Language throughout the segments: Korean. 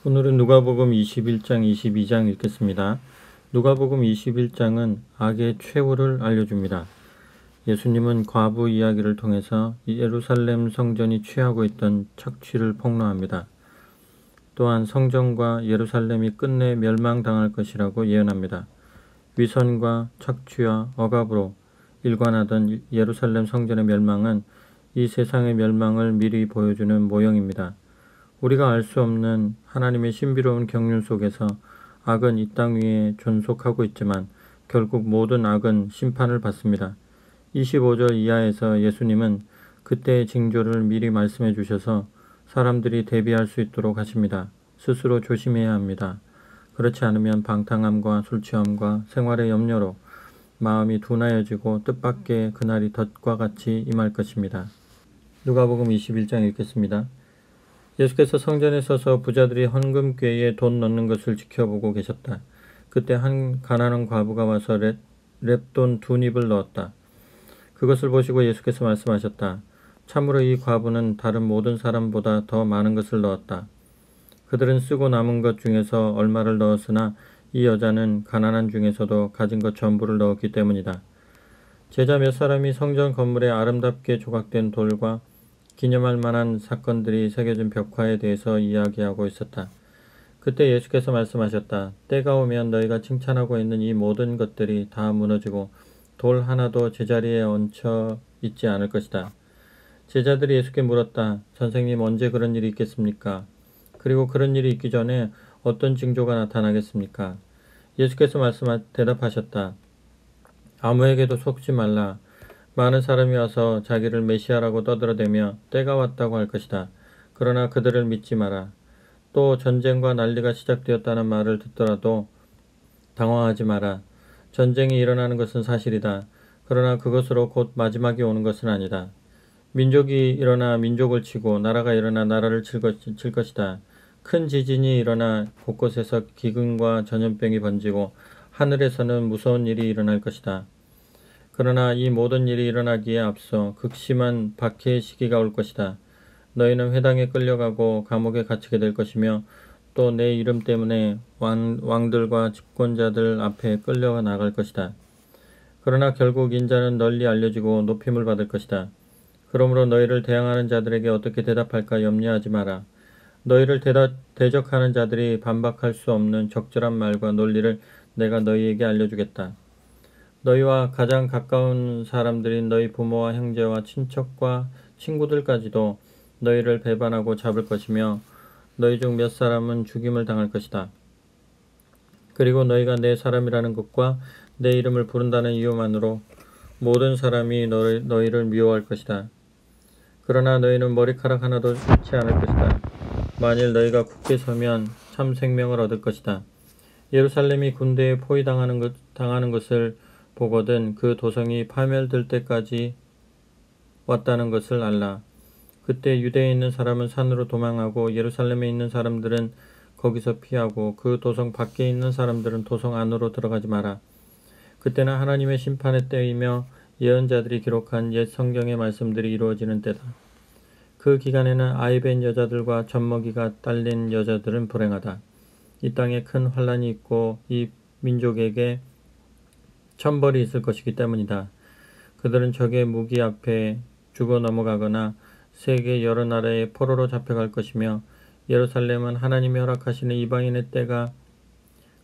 오늘은 누가복음 21장, 22장 읽겠습니다. 누가복음 21장은 악의 최후를 알려줍니다. 예수님은 과부 이야기를 통해서 예루살렘 성전이 취하고 있던 착취를 폭로합니다. 또한 성전과 예루살렘이 끝내 멸망당할 것이라고 예언합니다. 위선과 착취와 억압으로 일관하던 예루살렘 성전의 멸망은 이 세상의 멸망을 미리 보여주는 모형입니다. 우리가 알 수 없는 하나님의 신비로운 경륜 속에서 악은 이 땅 위에 존속하고 있지만 결국 모든 악은 심판을 받습니다. 25절 이하에서 예수님은 그때의 징조를 미리 말씀해 주셔서 사람들이 대비할 수 있도록 하십니다. 스스로 조심해야 합니다. 그렇지 않으면 방탕함과 술취함과 생활의 염려로 마음이 둔하여지고 뜻밖의 그날이 덫과 같이 임할 것입니다. 누가복음 21장 읽겠습니다. 예수께서 성전에 서서 부자들이 헌금궤에 돈 넣는 것을 지켜보고 계셨다. 그때 한 가난한 과부가 와서 랩돈 2닙을 넣었다. 그것을 보시고 예수께서 말씀하셨다. 참으로 이 과부는 다른 모든 사람보다 더 많은 것을 넣었다. 그들은 쓰고 남은 것 중에서 얼마를 넣었으나 이 여자는 가난한 중에서도 가진 것 전부를 넣었기 때문이다. 제자 몇 사람이 성전 건물에 아름답게 조각된 돌과 기념할 만한 사건들이 새겨진 벽화에 대해서 이야기하고 있었다. 그때 예수께서 말씀하셨다. 때가 오면 너희가 칭찬하고 있는 이 모든 것들이 다 무너지고 돌 하나도 제자리에 얹혀 있지 않을 것이다. 제자들이 예수께 물었다. 선생님, 언제 그런 일이 있겠습니까? 그리고 그런 일이 있기 전에 어떤 징조가 나타나겠습니까? 예수께서 대답하셨다. 아무에게도 속지 말라. 많은 사람이 와서 자기를 메시아라고 떠들어대며 때가 왔다고 할 것이다. 그러나 그들을 믿지 마라. 또 전쟁과 난리가 시작되었다는 말을 듣더라도 당황하지 마라. 전쟁이 일어나는 것은 사실이다. 그러나 그것으로 곧 마지막이 오는 것은 아니다. 민족이 일어나 민족을 치고 나라가 일어나 나라를 칠 것이다. 큰 지진이 일어나 곳곳에서 기근과 전염병이 번지고 하늘에서는 무서운 일이 일어날 것이다. 그러나 이 모든 일이 일어나기에 앞서 극심한 박해의 시기가 올 것이다. 너희는 회당에 끌려가고 감옥에 갇히게 될 것이며 또 내 이름 때문에 왕들과 집권자들 앞에 끌려가 나갈 것이다. 그러나 결국 인자는 널리 알려지고 높임을 받을 것이다. 그러므로 너희를 대항하는 자들에게 어떻게 대답할까 염려하지 마라. 너희를 대적하는 자들이 반박할 수 없는 적절한 말과 논리를 내가 너희에게 알려주겠다. 너희와 가장 가까운 사람들인 너희 부모와 형제와 친척과 친구들까지도 너희를 배반하고 잡을 것이며 너희 중 몇 사람은 죽임을 당할 것이다. 그리고 너희가 내 사람이라는 것과 내 이름을 부른다는 이유만으로 모든 사람이 너희를 미워할 것이다. 그러나 너희는 머리카락 하나도 잃지 않을 것이다. 만일 너희가 굳게 서면 참 생명을 얻을 것이다. 예루살렘이 군대에 포위당하는 것을 보거든 그 도성이 파멸될 때까지 왔다는 것을 알라. 그때 유대에 있는 사람은 산으로 도망하고 예루살렘에 있는 사람들은 거기서 피하고 그 도성 밖에 있는 사람들은 도성 안으로 들어가지 마라. 그때는 하나님의 심판의 때이며 예언자들이 기록한 옛 성경의 말씀들이 이루어지는 때다. 그 기간에는 아이벤 여자들과 젖먹이가 딸린 여자들은 불행하다. 이 땅에 큰 환란이 있고 이 민족에게 천벌이 있을 것이기 때문이다. 그들은 적의 무기 앞에 죽어 넘어가거나 세계 여러 나라의 포로로 잡혀갈 것이며 예루살렘은 하나님이 허락하시는 이방인의 때가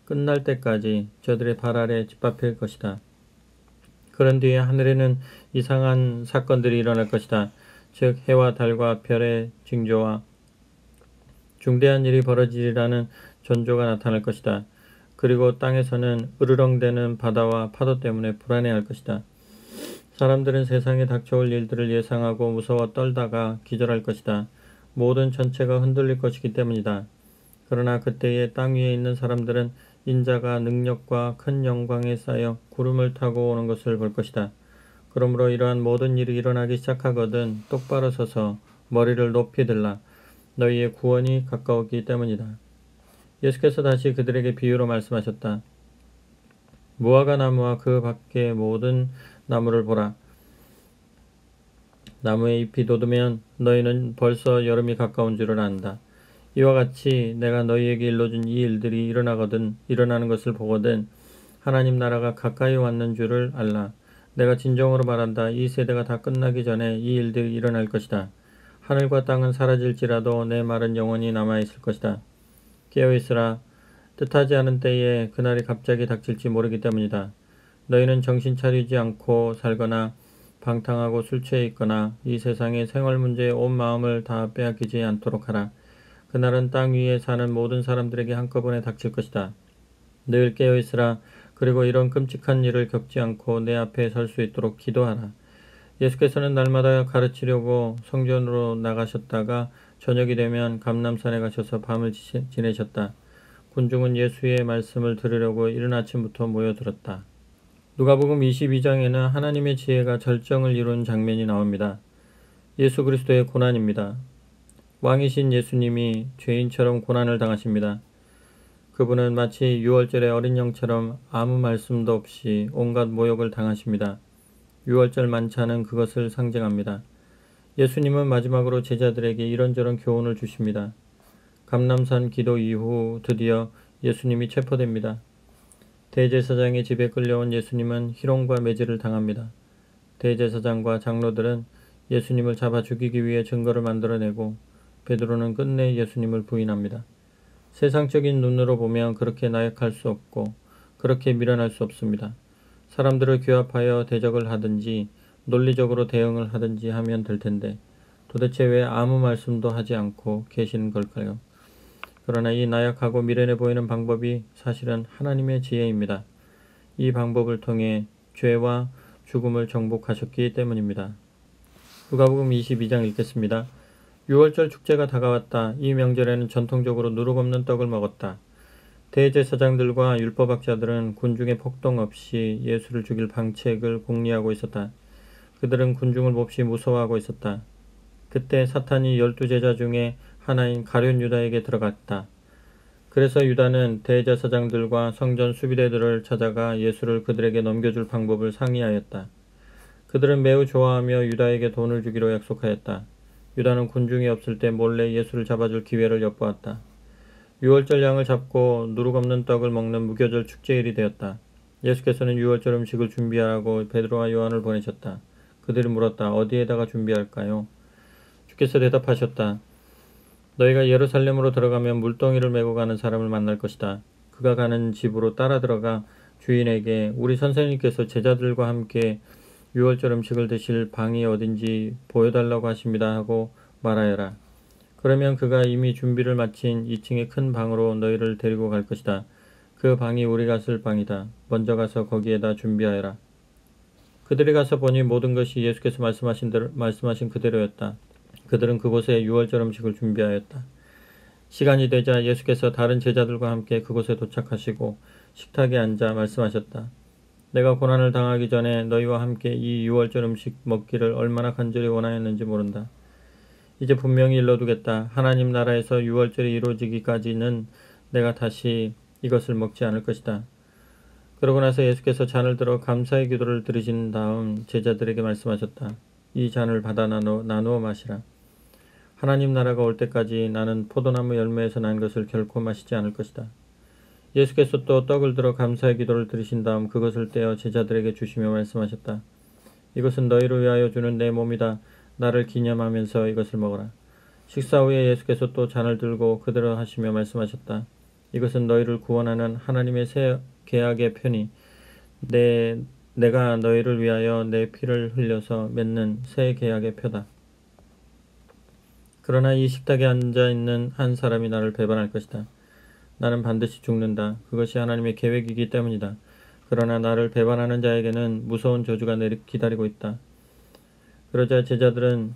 끝날 때까지 저들의 발 아래 짓밟힐 것이다. 그런 뒤에 하늘에는 이상한 사건들이 일어날 것이다. 즉 해와 달과 별의 징조와 중대한 일이 벌어지리라는 전조가 나타날 것이다. 그리고 땅에서는 으르렁대는 바다와 파도 때문에 불안해할 것이다. 사람들은 세상에 닥쳐올 일들을 예상하고 무서워 떨다가 기절할 것이다. 모든 전체가 흔들릴 것이기 때문이다. 그러나 그때에 땅 위에 있는 사람들은 인자가 능력과 큰 영광에 쌓여 구름을 타고 오는 것을 볼 것이다. 그러므로 이러한 모든 일이 일어나기 시작하거든 똑바로 서서 머리를 높이 들라. 너희의 구원이 가까웠기 때문이다. 예수께서 다시 그들에게 비유로 말씀하셨다. 무화과 나무와 그 밖의 모든 나무를 보라. 나무에 잎이 돋으면 너희는 벌써 여름이 가까운 줄을 안다. 이와 같이 내가 너희에게 일러준 이 일들이 일어나는 것을 보거든 하나님 나라가 가까이 왔는 줄을 알라. 내가 진정으로 말한다. 이 세대가 다 끝나기 전에 이 일들이 일어날 것이다. 하늘과 땅은 사라질지라도 내 말은 영원히 남아있을 것이다. 깨어있으라. 뜻하지 않은 때에 그날이 갑자기 닥칠지 모르기 때문이다. 너희는 정신 차리지 않고 살거나 방탕하고 술 취해 있거나 이 세상의 생활 문제에 온 마음을 다 빼앗기지 않도록 하라. 그날은 땅 위에 사는 모든 사람들에게 한꺼번에 닥칠 것이다. 늘 깨어있으라. 그리고 이런 끔찍한 일을 겪지 않고 내 앞에 설 수 있도록 기도하라. 예수께서는 날마다 가르치려고 성전으로 나가셨다가 저녁이 되면 감람산에 가셔서 밤을 지내셨다. 군중은 예수의 말씀을 들으려고 이른 아침부터 모여들었다. 누가복음 22장에는 하나님의 지혜가 절정을 이룬 장면이 나옵니다. 예수 그리스도의 고난입니다. 왕이신 예수님이 죄인처럼 고난을 당하십니다. 그분은 마치 유월절의 어린 양처럼 아무 말씀도 없이 온갖 모욕을 당하십니다. 유월절 만찬은 그것을 상징합니다. 예수님은 마지막으로 제자들에게 이런저런 교훈을 주십니다. 감람산 기도 이후 드디어 예수님이 체포됩니다. 대제사장의 집에 끌려온 예수님은 희롱과 매질을 당합니다. 대제사장과 장로들은 예수님을 잡아 죽이기 위해 증거를 만들어내고 베드로는 끝내 예수님을 부인합니다. 세상적인 눈으로 보면 그렇게 나약할 수 없고 그렇게 미련할 수 없습니다. 사람들을 규합하여 대적을 하든지 논리적으로 대응을 하든지 하면 될 텐데 도대체 왜 아무 말씀도 하지 않고 계시는 걸까요? 그러나 이 나약하고 미련해 보이는 방법이 사실은 하나님의 지혜입니다. 이 방법을 통해 죄와 죽음을 정복하셨기 때문입니다. 누가복음 22장 읽겠습니다. 유월절 축제가 다가왔다. 이 명절에는 전통적으로 누룩 없는 떡을 먹었다. 대제사장들과 율법학자들은 군중의 폭동 없이 예수를 죽일 방책을 공리하고 있었다. 그들은 군중을 몹시 무서워하고 있었다. 그때 사탄이 12제자 중에 하나인 가룟 유다에게 들어갔다. 그래서 유다는 대제사장들과 성전 수비대들을 찾아가 예수를 그들에게 넘겨줄 방법을 상의하였다. 그들은 매우 좋아하며 유다에게 돈을 주기로 약속하였다. 유다는 군중이 없을 때 몰래 예수를 잡아줄 기회를 엿보았다. 유월절 양을 잡고 누룩 없는 떡을 먹는 무교절 축제일이 되었다. 예수께서는 유월절 음식을 준비하라고 베드로와 요한을 보내셨다. 그들이 물었다. 어디에다가 준비할까요? 주께서 대답하셨다. 너희가 예루살렘으로 들어가면 물동이를 메고 가는 사람을 만날 것이다. 그가 가는 집으로 따라 들어가 주인에게 우리 선생님께서 제자들과 함께 유월절 음식을 드실 방이 어딘지 보여달라고 하십니다 하고 말하여라. 그러면 그가 이미 준비를 마친 2층의 큰 방으로 너희를 데리고 갈 것이다. 그 방이 우리가 쓸 방이다. 먼저 가서 거기에다 준비하여라. 그들이 가서 보니 모든 것이 예수께서 말씀하신 그대로였다. 그들은 그곳에 유월절 음식을 준비하였다. 시간이 되자 예수께서 다른 제자들과 함께 그곳에 도착하시고 식탁에 앉아 말씀하셨다. 내가 고난을 당하기 전에 너희와 함께 이 유월절 음식 먹기를 얼마나 간절히 원하였는지 모른다. 이제 분명히 일러두겠다. 하나님 나라에서 유월절이 이루어지기까지는 내가 다시 이것을 먹지 않을 것이다. 그러고 나서 예수께서 잔을 들어 감사의 기도를 드리신 다음 제자들에게 말씀하셨다. 이 잔을 받아 나누어 마시라. 하나님 나라가 올 때까지 나는 포도나무 열매에서 난 것을 결코 마시지 않을 것이다. 예수께서 또 떡을 들어 감사의 기도를 드리신 다음 그것을 떼어 제자들에게 주시며 말씀하셨다. 이것은 너희를 위하여 주는 내 몸이다. 나를 기념하면서 이것을 먹어라. 식사 후에 예수께서 또 잔을 들고 그대로 하시며 말씀하셨다. 이것은 너희를 구원하는 하나님의 새 계약의 편이 내가 너희를 위하여 내 피를 흘려서 맺는 새 계약의 표다. 그러나 이 식탁에 앉아있는 한 사람이 나를 배반할 것이다. 나는 반드시 죽는다. 그것이 하나님의 계획이기 때문이다. 그러나 나를 배반하는 자에게는 무서운 저주가 기다리고 있다. 그러자 제자들은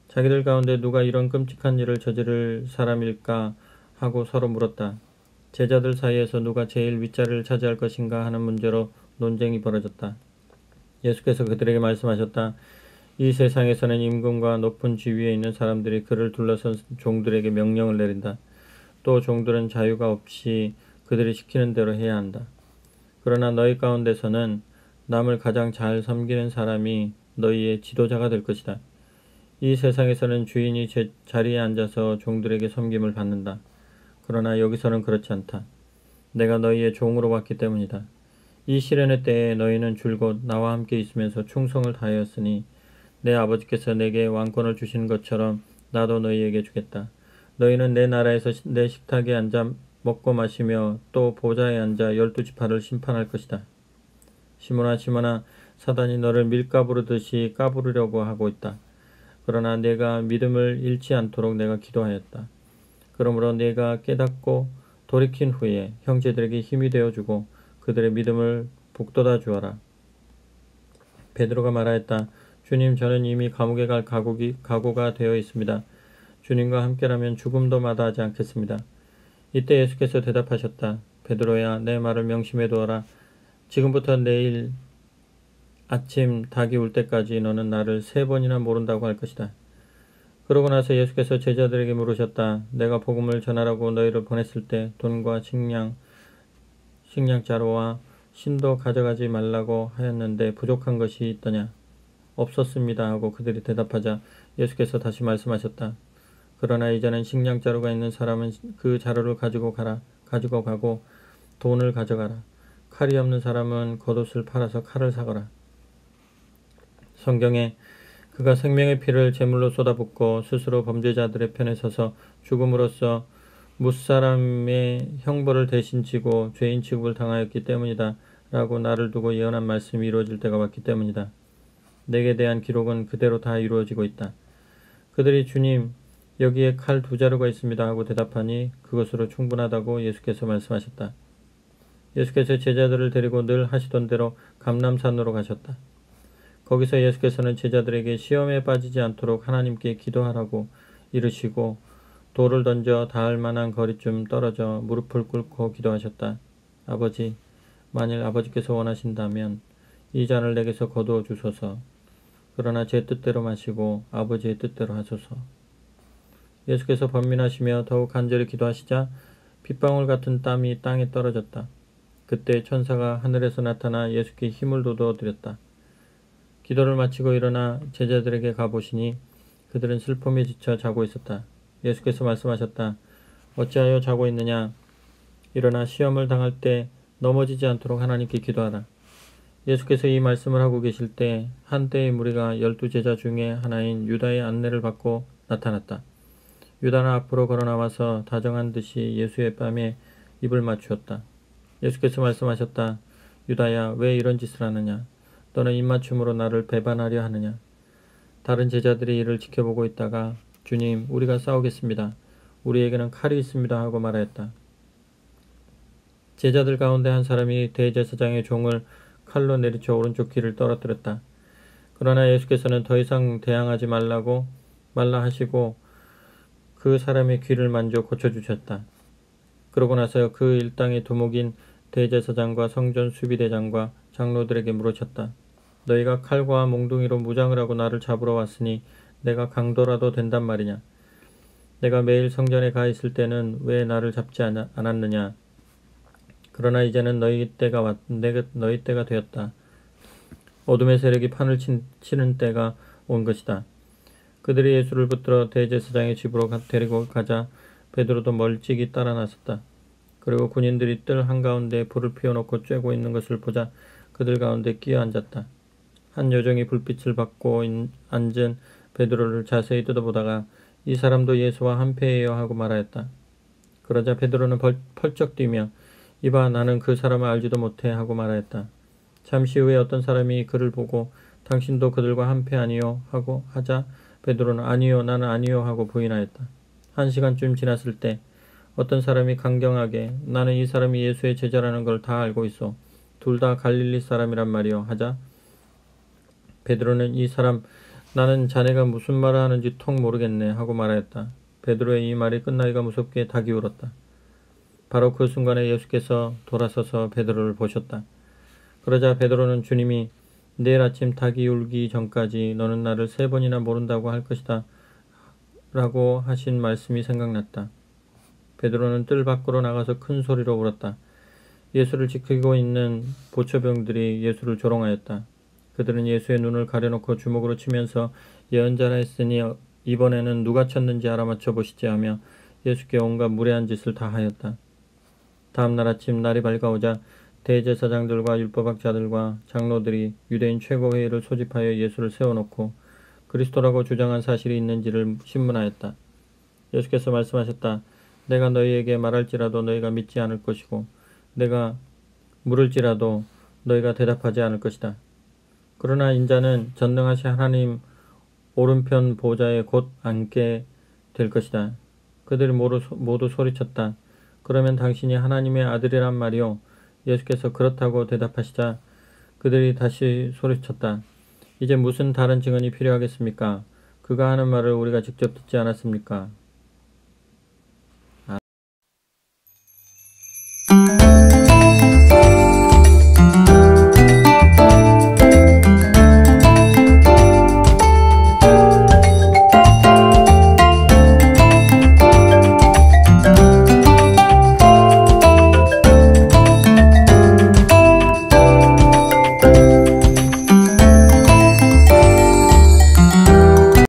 자기들 가운데 누가 이런 끔찍한 일을 저지를 사람일까 하고 서로 물었다. 제자들 사이에서 누가 제일 윗자리를 차지할 것인가 하는 문제로 논쟁이 벌어졌다. 예수께서 그들에게 말씀하셨다. 이 세상에서는 임금과 높은 지위에 있는 사람들이 그를 둘러선 종들에게 명령을 내린다. 또 종들은 자유가 없이 그들이 시키는 대로 해야 한다. 그러나 너희 가운데서는 남을 가장 잘 섬기는 사람이 너희의 지도자가 될 것이다. 이 세상에서는 주인이 자리에 앉아서 종들에게 섬김을 받는다. 그러나 여기서는 그렇지 않다. 내가 너희의 종으로 왔기 때문이다. 이 시련의 때에 너희는 줄곧 나와 함께 있으면서 충성을 다하였으니 내 아버지께서 내게 왕권을 주신 것처럼 나도 너희에게 주겠다. 너희는 내 나라에서 내 식탁에 앉아 먹고 마시며 또 보좌에 앉아 12지파를 심판할 것이다. 시몬아 시몬아 사단이 너를 밀가부르듯이 까부르려고 하고 있다. 그러나 내가 믿음을 잃지 않도록 내가 기도하였다. 그러므로 내가 깨닫고 돌이킨 후에 형제들에게 힘이 되어주고 그들의 믿음을 북돋아 주어라. 베드로가 말하였다. 주님, 저는 이미 감옥에 갈 각오가 되어 있습니다. 주님과 함께라면 죽음도 마다하지 않겠습니다. 이때 예수께서 대답하셨다. 베드로야, 내 말을 명심해 두어라. 지금부터 내일 아침 닭이 울 때까지 너는 나를 3번이나 모른다고 할 것이다. 그러고 나서 예수께서 제자들에게 물으셨다. 내가 복음을 전하라고 너희를 보냈을 때 돈과 식량자루와 신도 가져가지 말라고 하였는데 부족한 것이 있더냐? 없었습니다 하고 그들이 대답하자 예수께서 다시 말씀하셨다. 그러나 이제는 식량자루가 있는 사람은 그 자루를 가지고 가고 돈을 가져가라. 칼이 없는 사람은 겉옷을 팔아서 칼을 사거라. 성경에 그가 생명의 피를 제물로 쏟아붓고 스스로 범죄자들의 편에 서서 죽음으로써 무사람의 형벌을 대신 지고 죄인 취급을 당하였기 때문이다 라고 나를 두고 예언한 말씀이 이루어질 때가 왔기 때문이다. 내게 대한 기록은 그대로 다 이루어지고 있다. 그들이 주님, 여기에 칼 2자루가 있습니다 하고 대답하니 그것으로 충분하다고 예수께서 말씀하셨다. 예수께서 제자들을 데리고 늘 하시던 대로 감람산으로 가셨다. 거기서 예수께서는 제자들에게 시험에 빠지지 않도록 하나님께 기도하라고 이르시고 돌을 던져 닿을 만한 거리쯤 떨어져 무릎을 꿇고 기도하셨다. 아버지, 만일 아버지께서 원하신다면 이 잔을 내게서 거두어 주소서. 그러나 제 뜻대로 마시고 아버지의 뜻대로 하소서. 예수께서 번민하시며 더욱 간절히 기도하시자 핏방울 같은 땀이 땅에 떨어졌다. 그때 천사가 하늘에서 나타나 예수께 힘을 돋워 드렸다. 기도를 마치고 일어나 제자들에게 가보시니 그들은 슬픔에 지쳐 자고 있었다. 예수께서 말씀하셨다. 어찌하여 자고 있느냐? 일어나 시험을 당할 때 넘어지지 않도록 하나님께 기도하라. 예수께서 이 말씀을 하고 계실 때 한때의 무리가 12제자 중에 하나인 유다의 안내를 받고 나타났다. 유다는 앞으로 걸어 나와서 다정한 듯이 예수의 뺨에 입을 맞추었다. 예수께서 말씀하셨다. 유다야, 왜 이런 짓을 하느냐? 너는 입맞춤으로 나를 배반하려 하느냐? 다른 제자들이 이를 지켜보고 있다가 주님, 우리가 싸우겠습니다. 우리에게는 칼이 있습니다 하고 말하였다. 제자들 가운데 한 사람이 대제사장의 종을 칼로 내리쳐 오른쪽 귀를 떨어뜨렸다. 그러나 예수께서는 더 이상 대항하지 말라 하시고 그 사람의 귀를 만져 고쳐주셨다. 그러고 나서 그 일당의 두목인 대제사장과 성전 수비대장과 장로들에게 물으셨다. 너희가 칼과 몽둥이로 무장을 하고 나를 잡으러 왔으니 내가 강도라도 된단 말이냐? 내가 매일 성전에 가 있을 때는 왜 나를 잡지 않았느냐? 그러나 이제는 너희 때가 되었다. 어둠의 세력이 판을 치는 때가 온 것이다. 그들이 예수를 붙들어 대제사장의 집으로 데리고 가자 베드로도 멀찍이 따라 나섰다. 그리고 군인들이 뜰 한가운데 불을 피워놓고 쬐고 있는 것을 보자 그들 가운데 끼어 앉았다. 한 여종이 불빛을 받고 앉은 베드로를 자세히 뜯어보다가 이 사람도 예수와 한패예요 하고 말하였다. 그러자 베드로는 펄쩍 뛰며 이봐, 나는 그 사람을 알지도 못해 하고 말하였다. 잠시 후에 어떤 사람이 그를 보고 당신도 그들과 한패 아니요 하고 하자 베드로는 아니요, 나는 아니요 하고 부인하였다. 1시간쯤 지났을 때 어떤 사람이 강경하게 나는 이 사람이 예수의 제자라는 걸 다 알고 있어. 둘 다 갈릴리 사람이란 말이요 하자 베드로는 이 사람, 나는 자네가 무슨 말을 하는지 통 모르겠네 하고 말하였다. 베드로의 이 말이 끝나기가 무섭게 닭이 울었다. 바로 그 순간에 예수께서 돌아서서 베드로를 보셨다. 그러자 베드로는 주님이 내일 아침 닭이 울기 전까지 너는 나를 3번이나 모른다고 할 것이다 라고 하신 말씀이 생각났다. 베드로는 뜰 밖으로 나가서 큰 소리로 울었다. 예수를 지키고 있는 보초병들이 예수를 조롱하였다. 그들은 예수의 눈을 가려놓고 주먹으로 치면서 예언자라 했으니 이번에는 누가 쳤는지 알아맞혀 보시지 하며 예수께 온갖 무례한 짓을 다 하였다. 다음 날 아침 날이 밝아오자 대제사장들과 율법학자들과 장로들이 유대인 최고회의를 소집하여 예수를 세워놓고 그리스도라고 주장한 사실이 있는지를 신문하였다. 예수께서 말씀하셨다. 내가 너희에게 말할지라도 너희가 믿지 않을 것이고 내가 물을지라도 너희가 대답하지 않을 것이다. 그러나 인자는 전능하신 하나님 오른편 보좌에 곧 앉게 될 것이다. 그들이 모두 소리쳤다. 그러면 당신이 하나님의 아들이란 말이요. 예수께서 그렇다고 대답하시자 그들이 다시 소리쳤다. 이제 무슨 다른 증언이 필요하겠습니까? 그가 하는 말을 우리가 직접 듣지 않았습니까?